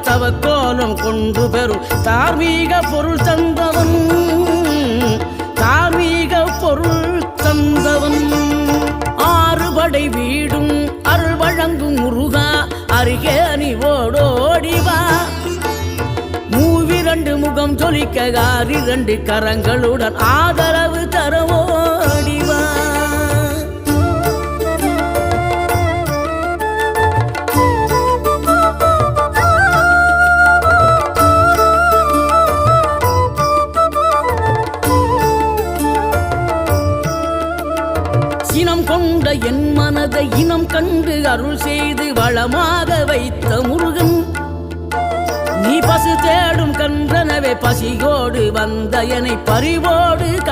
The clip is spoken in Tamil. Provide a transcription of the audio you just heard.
தவக்கோலம் கொண்டு பெறும் தார்மீக பொருள் தந்தவன், தார்மீக பொருள் தந்தவன். ஆறுபடை வீடும் அருள் வழங்கும் முருகா அருகே நீ ஓடோடிவா. மூவிரண்டு முகம் ஜொலிக்க ஆறிரண்டு கரங்களுடன் ஆதரவு தரவோடிவா. இனம் கொண்ட என் மனதை இனம் கண்டு அருள் செய்து வளமாக வைத்த முருகன், நீ பசு தேடும் கன்றனவே பசியோடு வந்த என்னை பறிவோடு